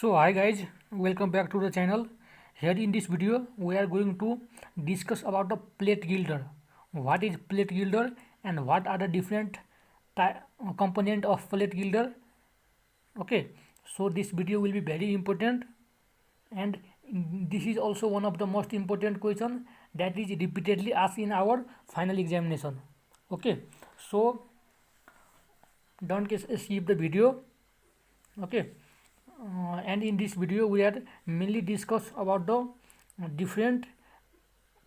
So hi guys, welcome back to the channel. Here in this video we are going to discuss about the plate gilder. What is plate gilder and what are the different component of plate gilder. Okay, so this video will be very important, and this is also one of the most important question that is repeatedly asked in our final examination. Okay, so don't skip the video. Okay, and in this video we are mainly discuss about the different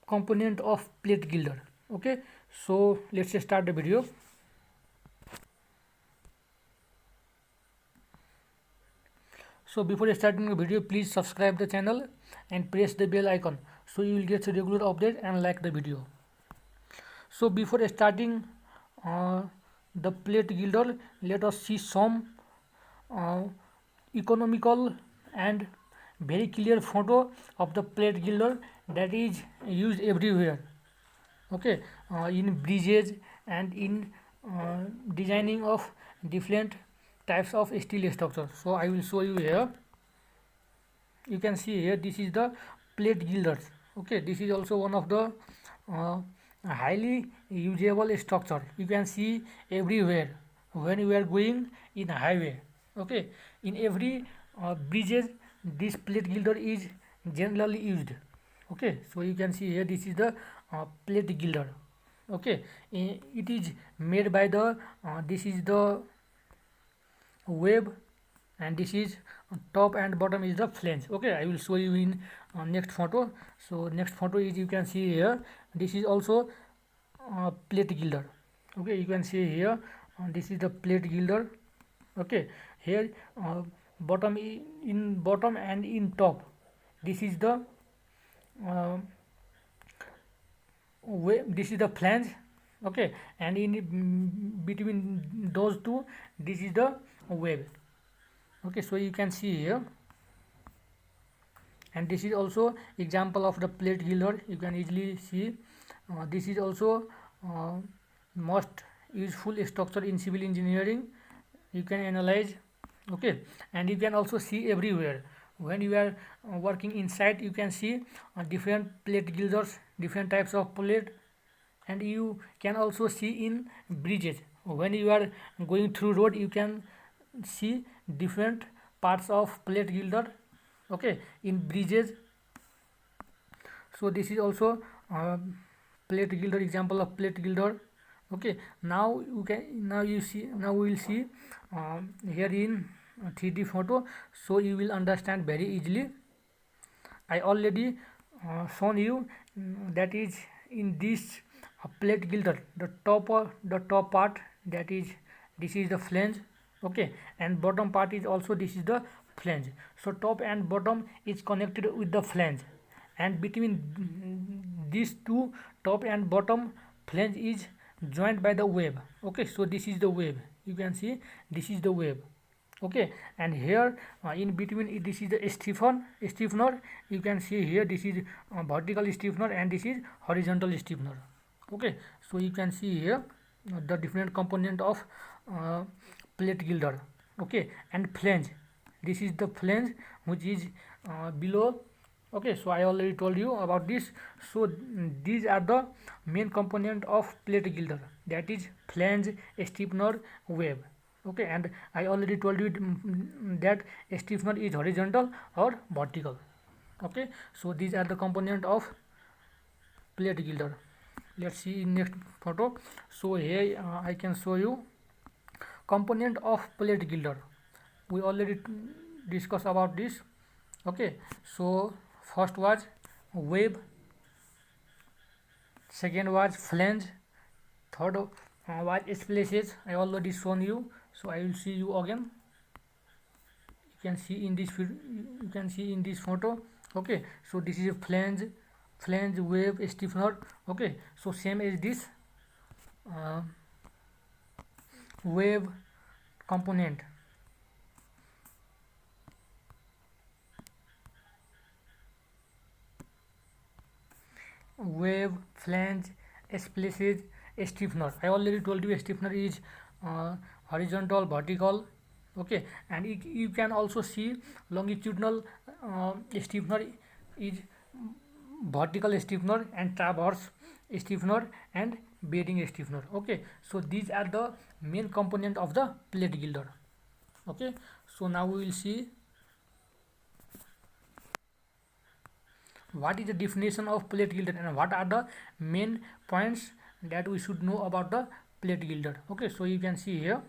component of plate gilder. Okay, so let's start the video. So before starting the video, please subscribe the channel and press the bell icon so you will get a regular update and like the video. So before starting the plate gilder, let us see some uh, economical and very clear photo of the plate gilder that is used everywhere. Okay, in bridges and in designing of different types of steel structure. So I will show you here. You can see here, this is the plate gilders. Okay, this is also one of the uh, highly usable structure. You can see everywhere when you are going in a highway. Okay, in every bridges this plate gilder is generally used. Okay, so you can see here, this is the plate gilder. Okay, it is made by the this is the web, and this is top and bottom is the flange. Okay, I will show you in next photo. So next photo is, you can see here, this is also plate gilder. Okay, you can see here, this is the plate gilder. Okay, here bottom in bottom and in top, this is the uh, this is the flange. Okay, and in between those two, this is the web. Okay, so you can see here, and this is also example of the plate gilder. You can easily see this is also most useful structure in civil engineering. You can analyze. Okay, and you can also see everywhere when you are working inside. You can see different plate gilders, different types of plate, and you can also see in bridges. When you are going through road, you can see different parts of plate gilder. Okay, in bridges. So this is also plate gilder, example of plate gilder. Okay, now you see, now we will see here in 3D photo, so you will understand very easily. I already shown you, that is in this plate gilder, the top part, that is, this is the flange. Okay, and bottom part is also, this is the flange. So top and bottom is connected with the flange, and between these two, top and bottom flange is joined by the web. Okay, so this is the web. You can see, this is the web. Okay, and here in between, this is the stiffener. You can see here, this is vertical stiffener and this is horizontal stiffener. Okay, so you can see here the different component of plate gilder. Okay, and flange, this is the flange which is below. Okay, so I already told you about this. So these are the main component of plate gilder, that is flange, stiffener, web. Okay, and I already told you that stiffener is horizontal or vertical. Okay, so these are the component of plate gilder. Let's see in next photo. So here I can show you component of plate gilder. We already discussed about this. Okay, so first was web, second was flange, third was splices. I already shown you, so I will see you again. You can see in this photo. Okay, so this is flange, web, stiffener. Okay, so same as this web component. Wave, flange, splices, stiffener. I already told you stiffener is horizontal, vertical. Okay, and you can also see longitudinal stiffener is vertical stiffener and traverse stiffener and bearing stiffener. Okay, so these are the main component of the plate gilder. Okay, so now we will see what is the definition of plate gilder and what are the main points that we should know about the plate gilder. Okay, so you can see here.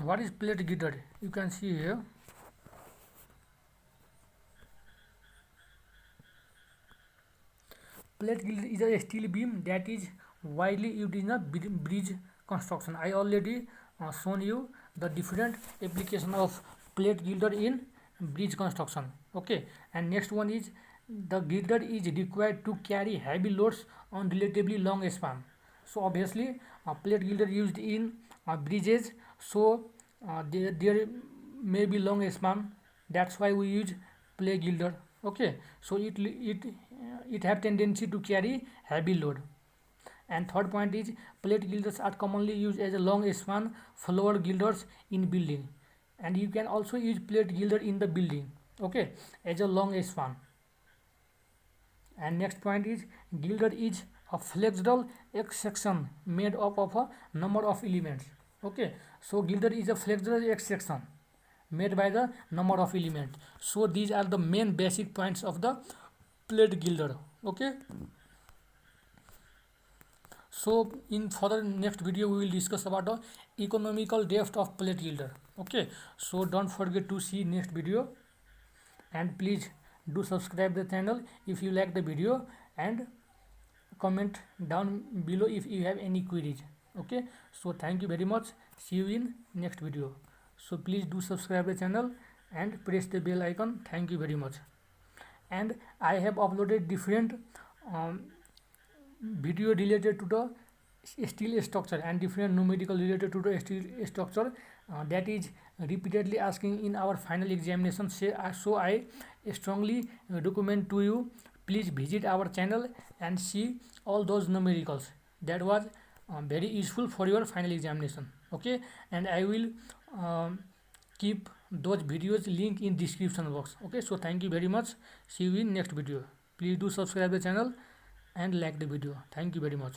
What is plate girder? You can see here. Plate girder is a steel beam that is widely used in a bridge construction. I already shown you the different application of plate girder in bridge construction. Okay, and next one is the girder is required to carry heavy loads on relatively long span. So obviously, plate girder used in bridges, so there may be long span. That's why we use plate girder. Okay, so it have tendency to carry heavy load. And third point is plate girders are commonly used as a long span floor girders in building, and you can also use plate girder in the building. Okay, as a long span. And next point is girder is a flexible X section made up of a number of elements. Okay, so girder is a flexible X section made by the number of elements. So these are the main basic points of the plate girder. Okay, so in further next video we will discuss about the economical depth of plate girder. Okay, so don't forget to see next video, and please do subscribe the channel if you like the video, and comment down below if you have any queries. Okay, so thank you very much, see you in next video. So please do subscribe the channel and press the bell icon. Thank you very much. And I have uploaded different um, video related to the steel structure and different numerical related to the steel structure that is repeatedly asking in our final examination. So I strongly recommend to you, please visit our channel and see all those numericals. That was very useful for your final examination. Okay, and I will keep those videos link in description box. Okay, so thank you very much, see you in next video. Please do subscribe the channel and like the video. Thank you very much.